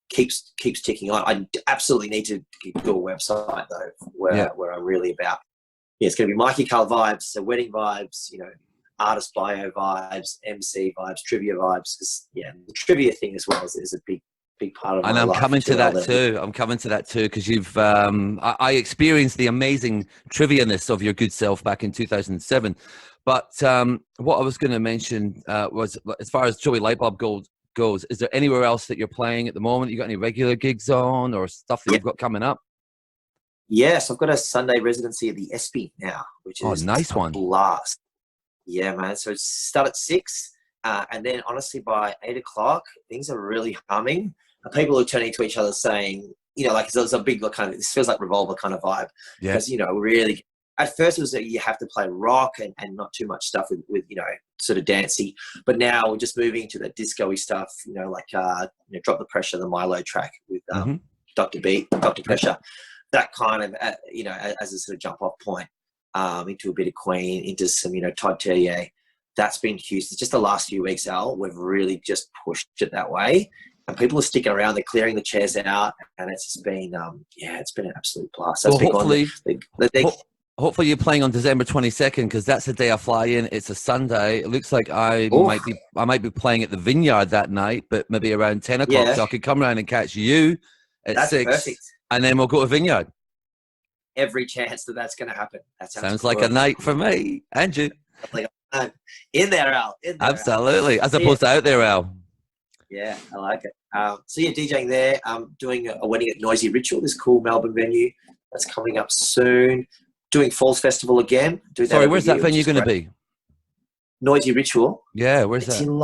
keeps ticking on. I absolutely need to do a website though, where I'm really about yeah, it's going to be Mikey Cahill vibes, so wedding vibes, artist bio vibes, MC vibes, trivia vibes. Because yeah, the trivia thing as well is a big part of my life. And I'm coming to that too. too. I'm coming to that too because you've. I experienced the amazing trivia-ness of your good self back in 2007. But what I was going to mention was, as far as Joey Lightbulb goes, is there anywhere else that you're playing at the moment? You got any regular gigs on or stuff that you've got coming up? Yes, I've got a Sunday residency at the Espy now, which is nice one. Blast. Yeah, man. So it's start at 6, and then honestly by 8 o'clock, things are really humming. People are turning to each other saying, like it's a big kind of, this feels like Revolver kind of vibe. Yeah. Because, really, at first it was that you have to play rock and not too much stuff with sort of dancey. But now we're just moving to the disco-y stuff, like Drop the Pressure, the Milo track with Dr. Pressure. That kind of, as a sort of jump off point into a bit of Queen, into some, Todd Terje. That's been huge. It's just the last few weeks, Al, we've really just pushed it that way. And people are sticking around. They're clearing the chairs out. And it's just been, it's been an absolute blast. So well, hopefully you're playing on December 22nd because that's the day I fly in. It's a Sunday. It looks like I might be playing at the Vineyard that night, but maybe around 10 o'clock. Yeah. So I could come around and catch you at 6. Perfect. And then we'll go to Vineyard. Every chance that's going to happen. That sounds like a night for me and you. In there, Al. Absolutely. Al. As opposed to out there, Al. Yeah, I like it. So yeah, DJing there. I'm doing a wedding at Noisy Ritual, this cool Melbourne venue. That's coming up soon. Doing Falls Festival again. Sorry, where's that venue going to be? Noisy Ritual. Yeah, where's that? It's in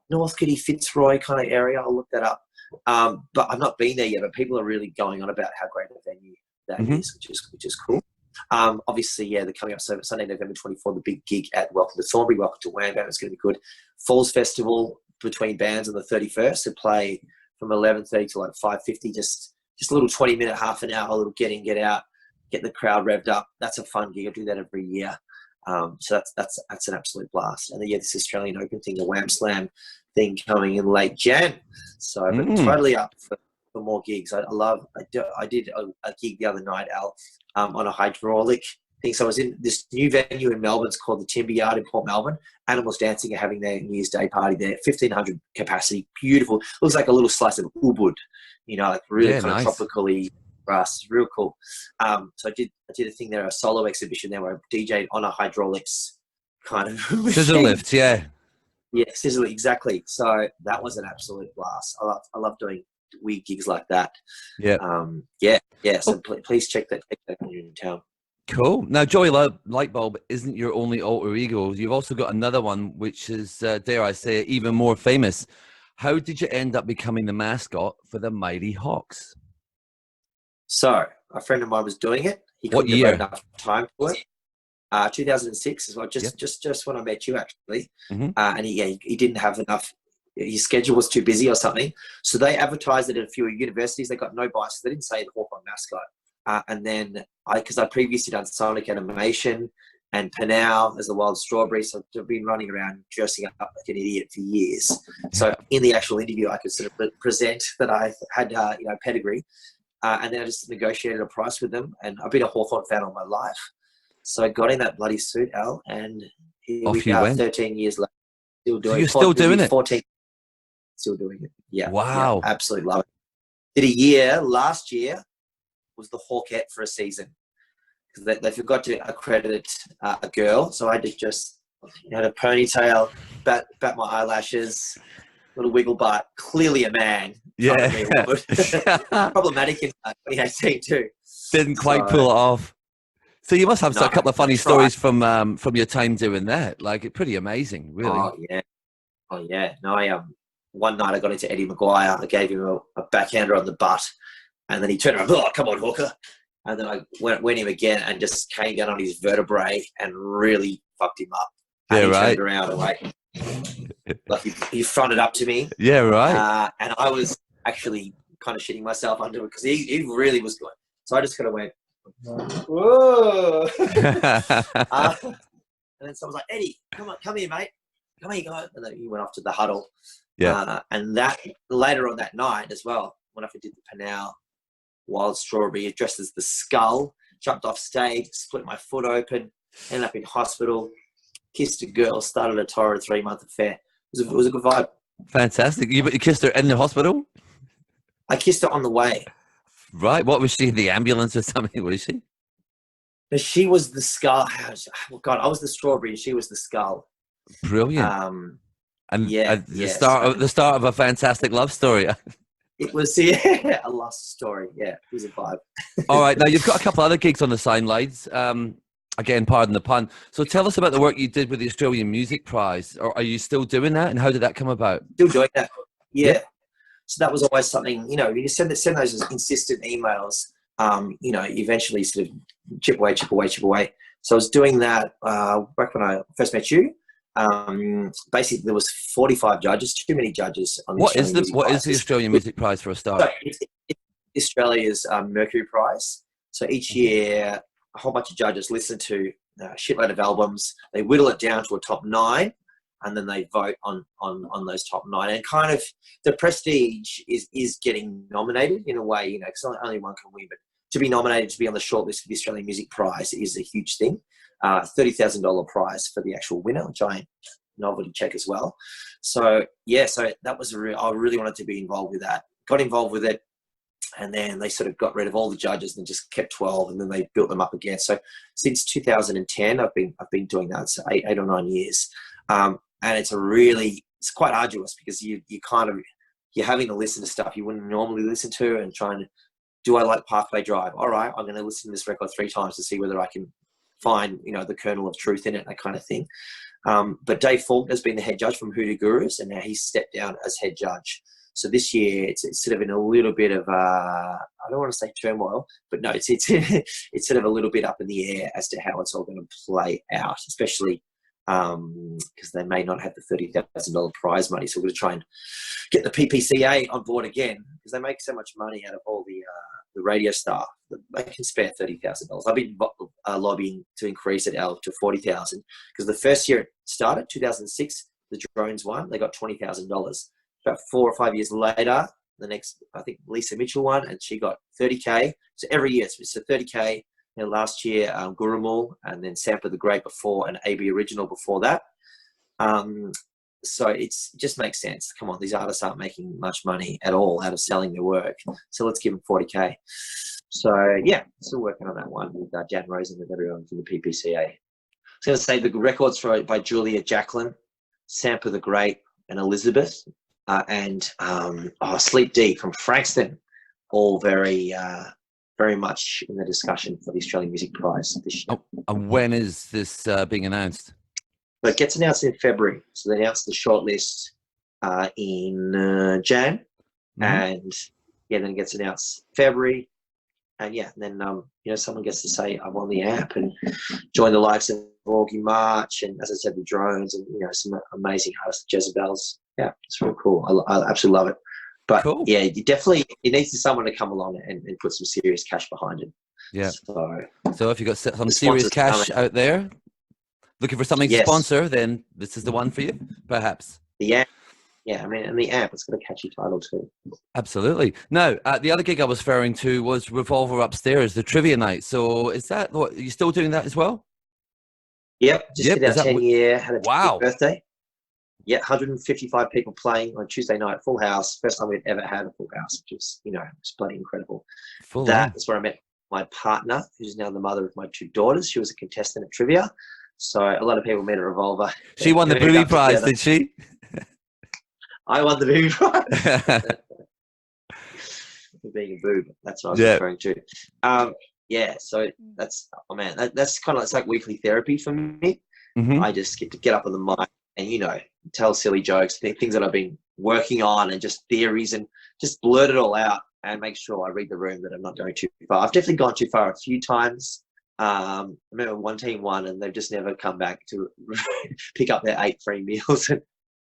North Kitty, Fitzroy kind of area. I'll look that up. But I've not been there yet, but people are really going on about how great a venue that is, which is cool. Obviously, yeah, they're coming up Sunday, November 24th, the big gig at Welcome to Thornbury, Welcome to Wham. It's going to be good. Falls Festival between bands on the 31st. So play from 11:30 to like 5:50, just a little 20-minute, half an hour, a little get in, get out, get the crowd revved up. That's a fun gig. I do that every year. So that's an absolute blast. And then this Australian Open thing, the Wham Slam thing coming in late Jan. So but totally up for more gigs. I did a gig the other night, Al, on a hydraulic thing. So I was in this new venue in Melbourne. It's called the Timber Yard in Port Melbourne. Animals Dancing are having their New Year's Day party there. 1,500 capacity. Beautiful. Looks like a little slice of Ubud, like really kind of tropically grass. Real cool. So I did a thing there, a solo exhibition there where I DJ'd on a hydraulics kind of scissor lift, yeah. Yeah, scissor lift, exactly. So that was an absolute blast. I love doing weird gigs like that. Yeah. So please check that when you're in town. Cool. Now, Joey Lightbulb isn't your only alter ego. You've also got another one, which is, dare I say, even more famous. How did you end up becoming the mascot for the Mighty Hawks? So, a friend of mine was doing it. He couldn't devote enough time to it. 2006 as well, just when I met you, actually. And he didn't have enough. His schedule was too busy or something. So they advertised it at a few universities. They got no bites. They didn't say the Hawthorn mascot. And then because I previously done Sonic Animation and PNUA as the Wild Strawberry, so I've been running around dressing up like an idiot for years. So in the actual interview, I could sort of present that I had pedigree. And then I just negotiated a price with them. And I've been a Hawthorn fan all my life. So I got in that bloody suit, Al, and here we are 13 years later. Still doing it. So you're still doing it? 14. Still doing it. Yeah. Wow. Yeah, absolutely love it. Did a year, last year was the Hawkette for a season. Because they forgot to accredit a girl. So I did just had a ponytail, bat my eyelashes, little wiggle butt, clearly a man. Yeah. Problematic in 2018 too. Didn't quite pull it off. So you must have a couple of funny stories from your time doing that. Like, it's pretty amazing, really. Oh yeah. No, one night I got into Eddie Maguire. I gave him a backhander on the butt, and then he turned around. Oh, come on, Hawka! And then I went him again and just came down on his vertebrae and really fucked him up. And he turned around and like he fronted up to me. Yeah, right. And I was actually kind of shitting myself under it because he really was good. So I just kind of went. Whoa! And then someone's like, Eddie, come here, mate. Come here, guys. And then he went off to the huddle. Yeah. And that later on that night as well, when I did the PNUA Wild Strawberry, dressed as the skull. jumped off stage, split my foot open, ended up in hospital, kissed a girl, started a torrid 3-month affair. It was a good vibe. Fantastic. You kissed her in the hospital? I kissed her on the way. Right. What was she? In the ambulance or something? What is she? She was the skull. Oh God, I was the strawberry and she was the skull. Brilliant. And the start of a fantastic love story. It was a lost story. Yeah, it was a vibe. All right. Now, you've got a couple other gigs on the sidelines. Again, pardon the pun. So tell us about the work you did with the Australian Music Prize. Or are you still doing that? And how did that come about? Still doing that. Yeah. So that was always something, you know, you send those insistent emails, you know, eventually sort of chip away. So I was doing that back when I first met you. Basically, there was 45 judges, too many judges on the What is the Australian Music Prize for a start? So it's Australia's Mercury Prize. So each year, a whole bunch of judges listen to a shitload of albums. They whittle it down to a top 9, and then they vote on those top 9. And kind of the prestige is getting nominated in a way, you know, because only one can win. But to be nominated, to be on the shortlist for the Australian Music Prize is a huge thing. $30,000 prize for the actual winner, which I novelty check as well. So yeah, so that was I really wanted to be involved with that. Got involved with it, and then they sort of got rid of all the judges and just kept 12, and then they built them up again. So since 2010, I've been doing that. So 8 or 9 years, and it's quite arduous because you're having to listen to stuff you wouldn't normally listen to, and trying to, do I like Parkway Drive? All right, I'm going to listen to this record 3 times to see whether I can find, you know, the kernel of truth in it, that kind of thing. But Dave Faulkner has been the head judge from Hoodoo Gurus, and now he's stepped down as head judge. So this year it's sort of in a little bit of I don't want to say turmoil, but no, it's it's sort of a little bit up in the air as to how it's all going to play out, especially because they may not have the $30,000 prize money. So we're going to try and get the PPCA on board again, because they make so much money out of all the radio staff that they can spare $30,000. I've been lobbying to increase it out to $40,000, because the first year it started, 2006, the drones won. They got $20,000. About 4 or 5 years later, the next, I think Lisa Mitchell won, and she got $30K. So every year it's a $30K. You know, last year, Gurumul, and then Sampler the Great before, and AB Original before that. So it just makes sense. Come on, these artists aren't making much money at all out of selling their work. So let's give them $40K. So yeah, still working on that one with Jan Rosen and everyone from the PPCA. I was going to say the records by Julia Jacqueline, Sampler the Great, and Elizabeth, and Sleep D from Frankston, all very much in the discussion for the Australian Music Prize this year. Oh, and when is this being announced? So it gets announced in February. So they announced the shortlist in Jan, and yeah, then it gets announced February, and yeah, and then you know, someone gets to say I'm on the app and join the likes of Augie March, and as I said, the drones, and you know, some amazing artists, Jezebels. Yeah, it's really cool. I absolutely love it. But cool. Yeah, it needs someone to come along and put some serious cash behind it. Yeah. So if you've got some serious cash out there looking for something to sponsor, then this is the one for you, perhaps. Yeah. I mean, and the app, it's got a catchy title too. Absolutely. Now, the other gig I was referring to was Revolver Upstairs, the trivia night. So is that what, are you still doing that as well? Yep. Just hit our 10-year, had a birthday. Yeah, 155 people playing on Tuesday night, full house. First time we've ever had a full house, which is, you know, it's bloody incredible. That's where I met my partner, who's now the mother of my 2 daughters. She was a contestant at trivia. So a lot of people met at Revolver. She won the booby prize, did she? I won the booby prize. For being a boob, that's what I was referring to. Yeah, so that's, that's kind of, it's like weekly therapy for me. I just get to get up on the mic and, you know, tell silly jokes, things that I've been working on, and just theories, and just blurt it all out and make sure I read the room, that I'm not going too far. I've definitely gone too far a few times. I remember one team won and they've just never come back to pick up their 8 free meals. And,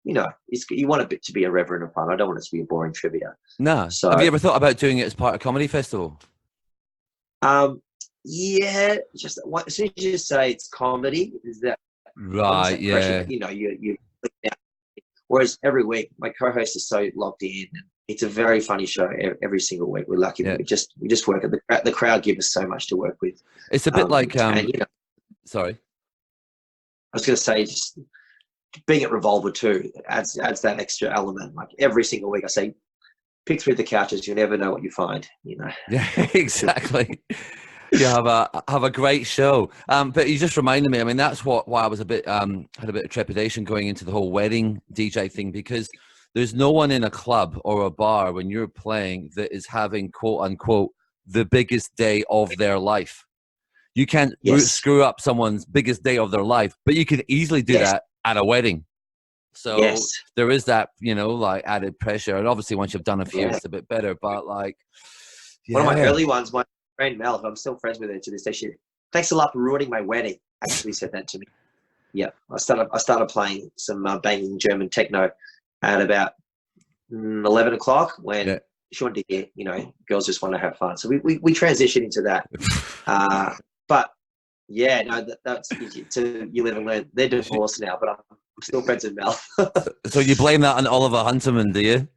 you know, you want it to be irreverent and fun. I don't want it to be a boring trivia. No. So, have you ever thought about doing it as part of Comedy Festival? Yeah, just as soon as you say it's comedy, is that right? Yeah. That, you know, you whereas every week my co-host is so locked in, and it's a very funny show every single week. We're lucky that we just work at the crowd give us so much to work with. It's a bit like and, you know, sorry. I was going to say, just being at Revolver too adds that extra element. Like every single week, I say, pick through the couches. You never know what you find. You know. Yeah, exactly. You have a great show. But you just reminded me. I mean, that's why I was a bit had a bit of trepidation going into the whole wedding DJ thing, because there's no one in a club or a bar when you're playing that is having quote unquote the biggest day of their life. You can't screw up someone's biggest day of their life, but you can easily do that at a wedding. So there is that, you know, like added pressure. And obviously once you've done a few, it's a bit better. But like, one of my early ones, my friend Mel, I'm still friends with her to this day. She, thanks a lot for ruining my wedding. Actually said that to me. Yeah, I started playing some banging German techno at about 11 o'clock when she wanted to hear, you know, girls just want to have fun. So we transitioned into that. But yeah, no, that's easy. To you live and learn. They're divorced now, but I'm still friends with Mel. So you blame that on Oliver Hunterman, do you?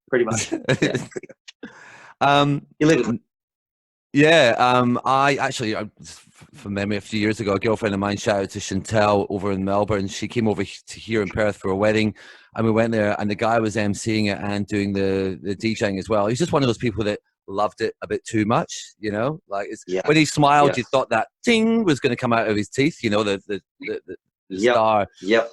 Pretty much. Yeah. You live and I actually, from memory, a few years ago, a girlfriend of mine, shout out to Chantel over in Melbourne. She came over to here in Perth for a wedding, and we went there, and the guy was emceeing it and doing the DJing as well. He's just one of those people that loved it a bit too much, you know. Like when he smiled, you thought that ting was going to come out of his teeth, you know, the star. Yep.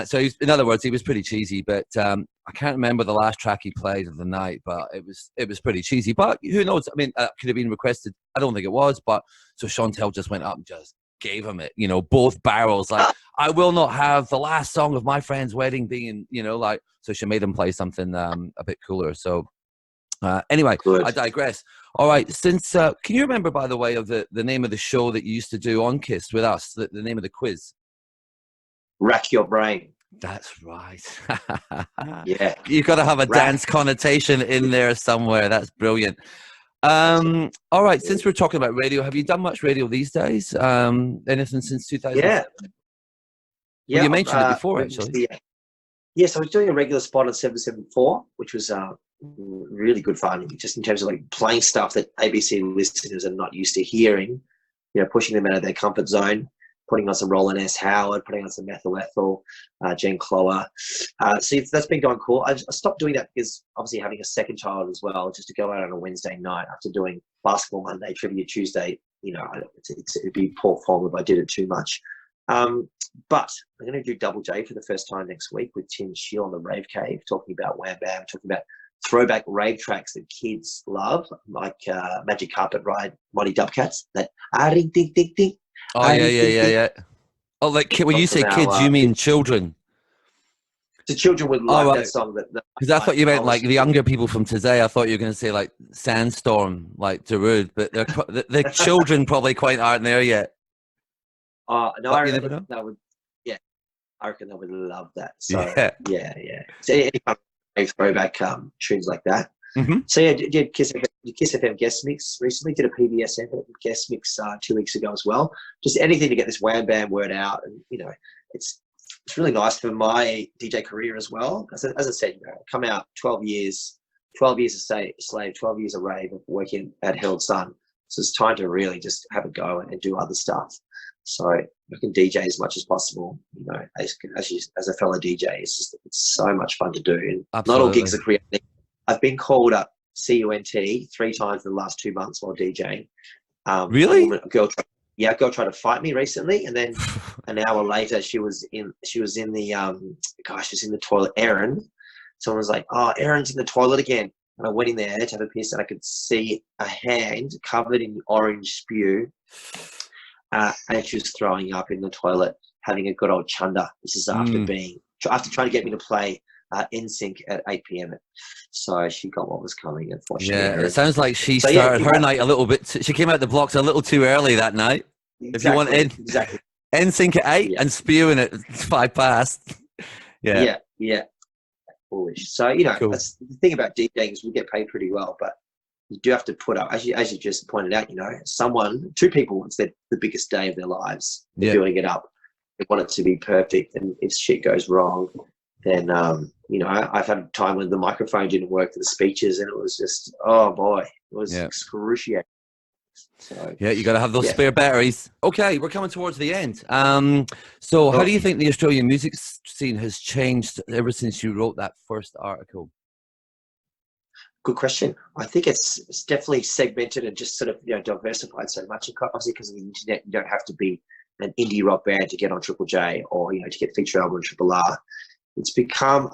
So in other words, he was pretty cheesy, but I can't remember the last track he played of the night, but it was pretty cheesy. But who knows? I mean, could have been requested. I don't think it was, but so Chantel just went up and just gave him it, you know, both barrels. Like, I will not have the last song of my friend's wedding being, you know, like, so she made him play something a bit cooler. So anyway, I digress. All right, since can you remember, by the way, of the name of the show that you used to do on KISS with us, the name of the quiz? Rack Your Brain. That's right. Yeah. You've got to have a dance connotation in there somewhere. That's brilliant. All right, since we're talking about radio, have you done much radio these days? Anything since 2000? Yeah. Well, you mentioned it before, actually. Yes, I was doing a regular spot on 774, which was really good fun, just in terms of like playing stuff that ABC listeners are not used to hearing, you know, pushing them out of their comfort zone, putting on some Roland S. Howard, putting on some Methyl Ethel, Jen Clower. So that's been going cool. I stopped doing that because obviously having a second child as well, just to go out on a Wednesday night after doing Basketball Monday, Trivia Tuesday, you know, it'd be poor form if I did it too much. But I'm going to do Double J for the first time next week with Tim Shield on the Rave Cave, talking about Wham Bam, talking about throwback rave tracks that kids love, like Magic Carpet Ride, Monty Dubcats, that ding ding ding ding. Oh yeah. Oh, like when you say kids, you mean children? The children would love that song. Because I thought you meant like the younger people from today. I thought you were going to say like Sandstorm, like Darude, but the children probably quite aren't there yet. No, I reckon that would. Yeah, I reckon they would love that. So yeah. So any kind of throwback tunes like that. Mm-hmm. So yeah, did Kiss FM guest mix recently. Did a PBS guest mix 2 weeks ago as well. Just anything to get this Wham Bam word out, and you know, it's really nice for my DJ career as well. As I said, you know, come out 12 years a slave, 12 years a rave of working at Herald Sun. So it's time to really just have a go and do other stuff. So I can DJ as much as possible. You know, as a fellow DJ, it's so much fun to do. And not all gigs are creative. I've been called up CUNT 3 times in the last 2 months while DJing. Really? A girl tried to fight me recently, and then an hour later she was in the toilet. Erin, someone was like, "Oh, Erin's in the toilet again." And I went in there to have a piss, and I could see a hand covered in orange spew, and she was throwing up in the toilet, having a good old chunder. This is after trying to get me to play NSYNC at 8 p.m. So she got what was coming, unfortunately. Yeah, it sounds like she started her night a little bit. She came out the blocks a little too early that night. Exactly, if you want NSYNC at 8 and spewing at 5 past. Yeah. Foolish. So, you know, that's the thing about DJing is we get paid pretty well, but you do have to put up, as you just pointed out, you know, two people, it's the biggest day of their lives. They're building it up. They want it to be perfect, and if shit goes wrong, then You know, I've had a time when the microphone didn't work for the speeches, and it was just, oh boy, it was excruciating. So, yeah, you got to have those spare batteries. Okay, we're coming towards the end. So how do you think the Australian music scene has changed ever since you wrote that first article? Good question. I think it's definitely segmented and just sort of, you know, diversified so much. Obviously, because of the internet, you don't have to be an indie rock band to get on Triple J, or, you know, to get feature album on Triple R. It's become,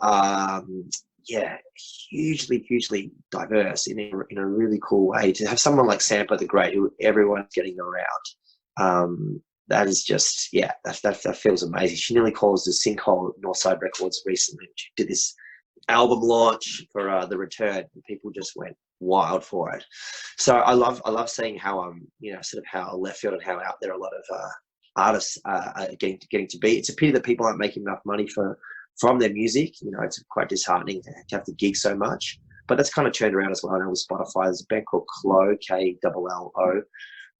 hugely diverse in a really cool way. To have someone like Sampa the Great, who everyone's getting around, that is just, that feels amazing. She nearly caused a sinkhole at Northside Records recently. She did this album launch for The Return, and people just went wild for it. So I love seeing how you know, sort of how left field and how out there a lot of artists are getting to be. It's a pity that people aren't making enough money from their music. You know, it's quite disheartening to have to gig so much, but that's kind of turned around as well. I know with Spotify, there's a band called Klo, K-L-L-O,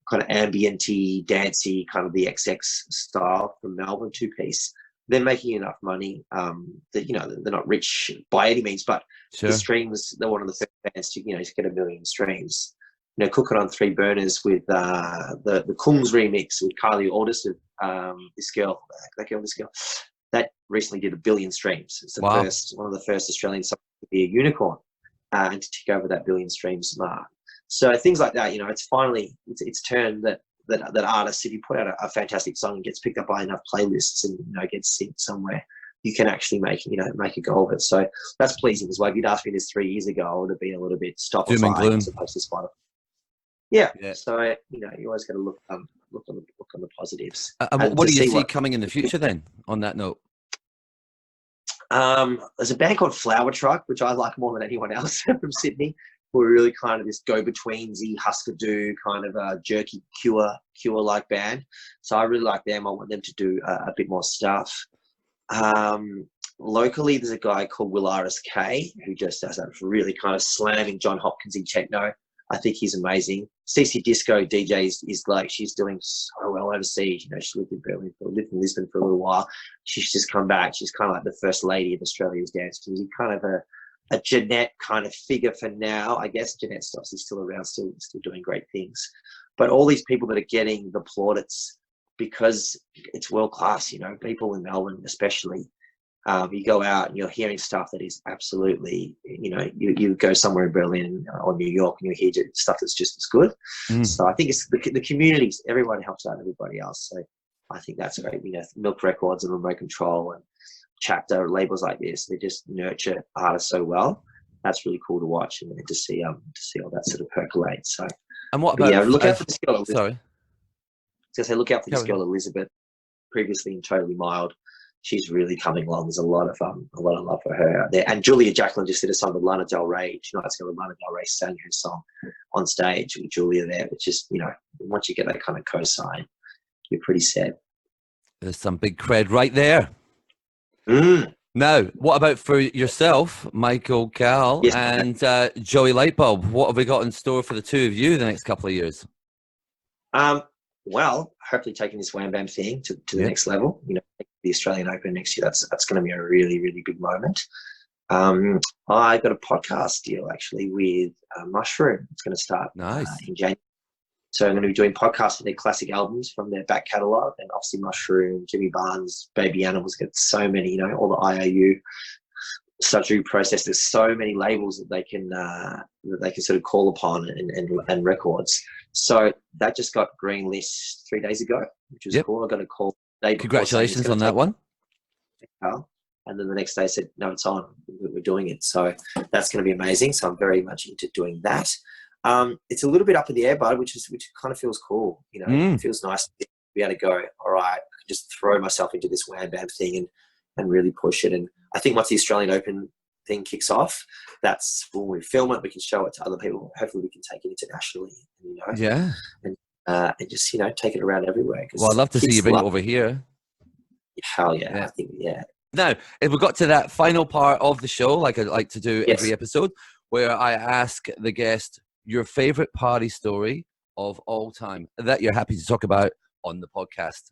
kind of ambienty, dancey, kind of the XX style from Melbourne, two-piece. They're making enough money that, you know, they're not rich by any means, but the streams, they're one of the first bands to, you know, to get 1 million streams. You know, Cooking on Three Burners with the Kungs remix with Kylie Aldis of this girl, that recently did 1 billion streams. It's the one of the first Australian songs to be a unicorn and to tick over that 1 billion streams mark. So things like that, you know, it's finally it's turned that artists, if you put out a fantastic song and gets picked up by enough playlists and, you know, gets synced somewhere, you can actually make a go of it. So that's pleasing as well. If you'd asked me this 3 years ago, I would have been a little bit stop doom and gloom as opposed to Spotify. Yeah. So, you know, you always got to look on the positives. What do you see coming in the future then? On that note, there's a band called Flower Truck, which I like more than anyone else from Sydney. We're really kind of this go-betweensy, Husker-Du kind of jerky cure-like band. So I really like them. I want them to do a bit more stuff. Locally, there's a guy called Will RSK who just does that really kind of slamming John Hopkinsy techno. I think he's amazing. CC Disco DJ is like, she's doing so well overseas. You know, she lived in Berlin, lived in Lisbon for a little while. She's just come back. She's kind of like the first lady of Australia's dance music, kind of a Jeanette kind of figure for now. I guess Jeanette Stoss is still around, still doing great things. But all these people that are getting the plaudits because it's world class, you know, people in Melbourne especially. You go out and you're hearing stuff that is absolutely, you know, you go somewhere in Berlin or New York and you hear stuff that's just as good. So I think it's the communities, everyone helps out everybody else. So I think that's great. You know, Milk Records and Remote Control and Chapter, labels like this, they just nurture artists so well. That's really cool to watch and to see all that sort of percolate. So, and what about look out for this girl. Sorry, look out for this girl Elizabeth, previously in Totally Mild. She's really coming along. There's a lot of love for her out there. And Julia Jacqueline just did a song with Lana Del Rey. Tonight's going to Lana Del Rey sang her song on stage with Julia there, which is, you know, once you get that kind of cosign, you're pretty set. There's some big cred right there. Now, what about for yourself, Michael Cahill, and Joey Lightbulb? What have we got in store for the two of you the next couple of years? Well, hopefully taking this Wham Bam thing to the next level. You know, the Australian Open next year. That's going to be a really, really big moment. I got a podcast deal actually with Mushroom. It's going to start in January. So I'm going to be doing podcasts of their classic albums from their back catalogue, and obviously Mushroom, Jimmy Barnes, Baby Animals, get so many, you know, all the IOU surgery process. There's so many labels that they can sort of call upon and records. So that just got greenlit 3 days ago, which was cool. I got a call. Congratulations on that one. And then the next day said, no, it's on. We're doing it. So that's going to be amazing. So I'm very much into doing that. It's a little bit up in the air, bud, which kind of feels cool. You know, it feels nice to be able to go, all right, I can just throw myself into this Wham Bam thing and really push it. And I think once the Australian Open thing kicks off, that's when we film it, we can show it to other people. Hopefully we can take it internationally, you know, and just, you know, take it around everywhere. Well, I'd love to see you bring it over here. Hell yeah. I think, Now, if we got to that final part of the show, like I like to do every episode, where I ask the guest your favorite party story of all time that you're happy to talk about on the podcast.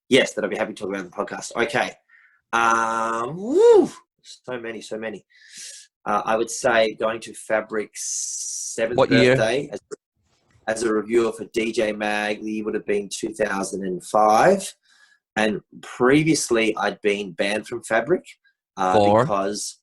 Yes, that I'd be happy to talk about on the podcast. Okay. So many. I would say going to Fabric's 7th What birthday year? as a reviewer for DJ Mag. The year would have been 2005. And previously, I'd been banned from Fabric because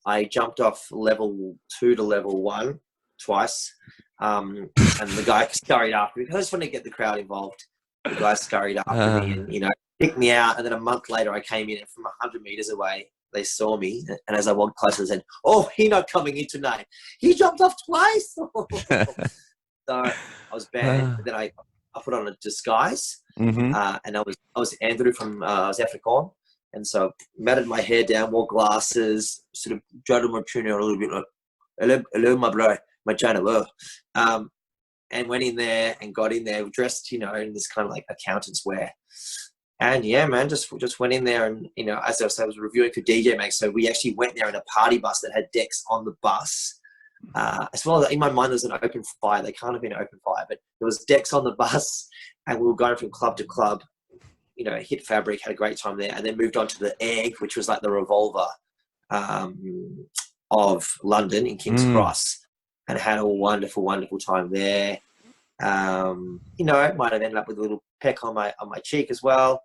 I jumped off level 2 to level 1 twice. And the guy scurried after me because I just wanted to get the crowd involved. The guy scurried after me and, you know, picked me out. And then a month later, I came in, and from 100 meters away, they saw me. And as I walked closer, they said, "Oh, he not coming in tonight. He jumped off twice." So I was banned. But then I put on a disguise. And I was Andrew from South Africa. And so matted my hair down, wore glasses, sort of tried to my tune a little bit like, hello, my bro, my channel. And went in there and got in there dressed, you know, in this kind of like accountant's wear. And yeah, man, just went in there and, you know, as I was reviewing for DJ Mag, so we actually went there in a party bus that had decks on the bus. As well as in my mind, there was an open fire. They can't have been an open fire, but there was decks on the bus and we were going from club to club, you know, hit Fabric, had a great time there, and then moved on to the Egg, which was like the Revolver of London in King's Cross, and had a wonderful, wonderful time there. You know, it might have ended up with a little peck on my cheek as well.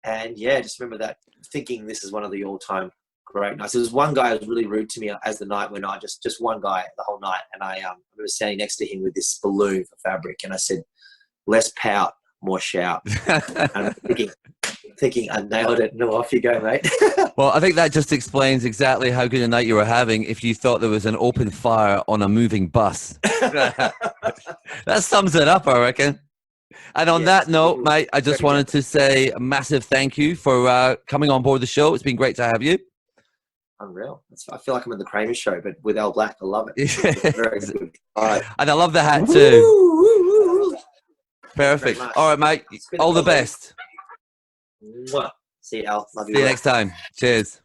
And yeah, just remember that, thinking this is one of the all-time great nights. There was one guy who was really rude to me as the night went on, just one guy the whole night. And I remember standing next to him with this balloon for Fabric, and I said, "Less pout, more shout." And I'm thinking I nailed it. No, off you go, mate. Well, I think that just explains exactly how good a night you were having if you thought there was an open fire on a moving bus. That sums it up, I reckon. And on that note, mate, I just wanted to say a massive thank you for coming on board the show. It's been great to have you. Unreal. I feel like I'm in the Kramer show, but with Al Black. I love it. Very good. All right. And I love the hat too. Perfect. All right, mate. All the best. Mwah. See you, Al. Love you. See you next time. Cheers.